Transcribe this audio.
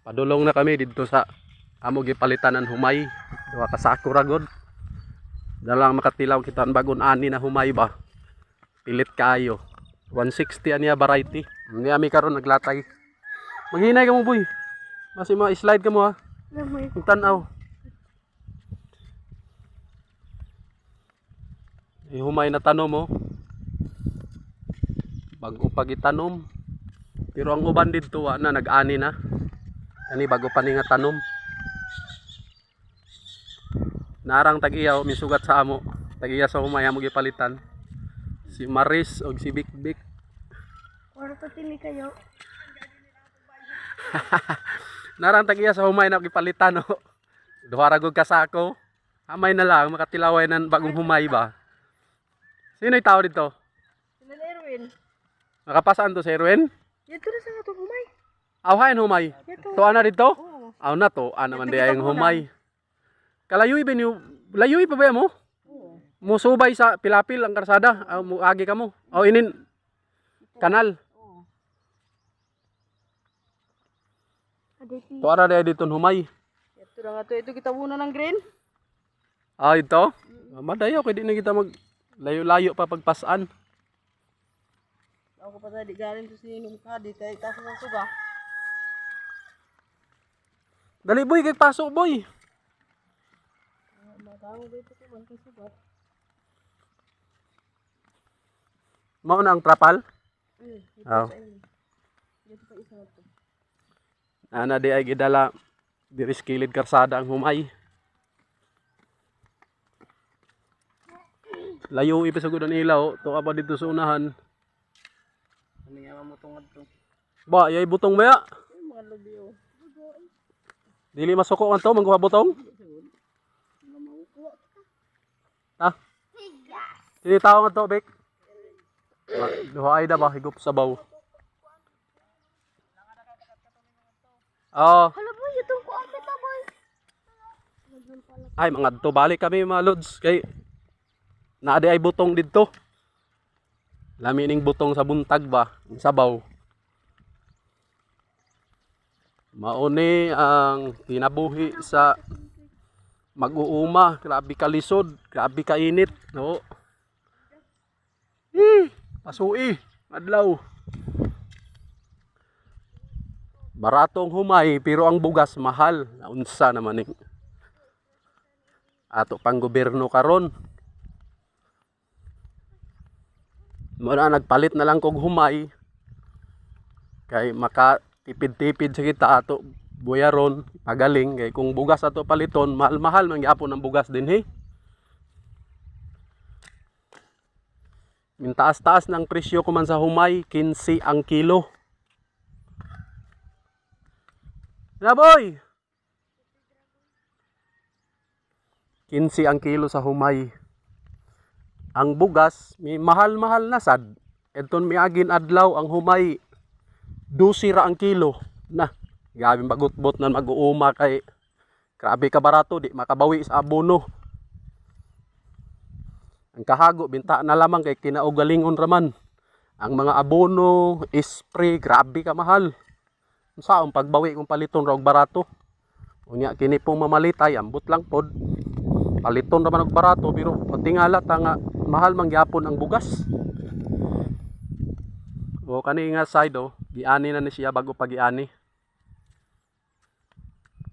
Padulong na kami dito sa amo gipalitan ng humay. Duha ka sako ra gud. Dalang makatilaw kita ang bagon ani na humay ba. Pilit kayo. 160 aniya variety. Ni ami karon naglatay. Maghinay ka mo boy. Masi ma-slide ka mo ha. Kung tanaw. Humay na tanom mo. Bago pag itanom. Pero ang uban dito na nag-ani na. Kani bago pa ni nga tanom. Narang tag-iyaw misugat sa amo. Tag-iya sa humay amo gipalitan. Si Maris og si Bik. Wala pa tili kayo. Narang tag-iya sa humay na gipalitan no. Duha ra gud kasako. Amay na lang makatilaway ng bagong humay ba. Sino yung tao dito? Sino na Erwin? Nakapasaan to si Erwin? Yato na sa nga itong humay. Awhain humay. Yato. Tuwa na dito? Oo. Aw na to, naman di Yato ayong kita humay. Kalayoy ba niyo? Layoy pa ba mo? Oo. Musubay sa pilapil ang karsada. Agi ka mo. O inin kanal. Oo. Aditi. Tuwa na dito humay. Yato na nga to. Ito kita muna ng green. Ito? Madayo kay di na kita mag layo-layo pa pagpasan. Ako pa tayo di galing to sinong kadi. Kaya itaas ng suga. Dali boy, kay pasok boy. Matamo dito ko. Bantay suga. Mao na ang trapal? Ito Aw. sa inyo. Dito pa isa na to. Ana di ay gidala diri sa kilid karsada ang humay. Layo ipasagod ang ilaw, to pa dito sa unahan. Ano nga mo tungad to? Ba, yay butong ba ya? Ay mga lobyo. Dili masuko man to, mangkuha butong? Ha? Dili tao nga to, Bek. Duha ay da ba, higop sa baw. Oo. Hala boy, itong ko ang kita boy. Ay, mga to balik kami mga lods. Kay, naade ay butong dito. Lami ning butong sa buntag ba, sa baw. Mauni ang kinabuhi sa mag-uuma, grabe ka lisod, grabe ka init, no. Pasui, adlaw. Baratong humay pero ang bugas mahal. Naunsa naman ning ato pang gobyerno karon. Muna nagpalit na lang kog humay kay makatipid-tipid sa kita ato buyaron pagaling kay kung bugas ato paliton mahal-mahal man gyapon ang bugas dinhi. Mintaas-taas ng presyo ko man sa humay 15 ang kilo. Na boy. 15 ang kilo sa humay. Ang bugas, may mahal-mahal na sad. Eton miagin adlaw ang humay 12 ra ang kilo. Na, gabi bagutbot na mag-uuma kay grabe ka barato, di makabawi sa abono. Ang kahago, binta na lamang kay kinaugalingon raman. Ang mga abono, spray, grabe ka mahal. Saan pagbawi kung paliton ra og barato. Unya kini pong mamalitay, ambot lang pod. Paliton raman og barato pero patingala ta nga mahal man gyapon ang bugas. O kani nga side giani na ni siya bago pagiani.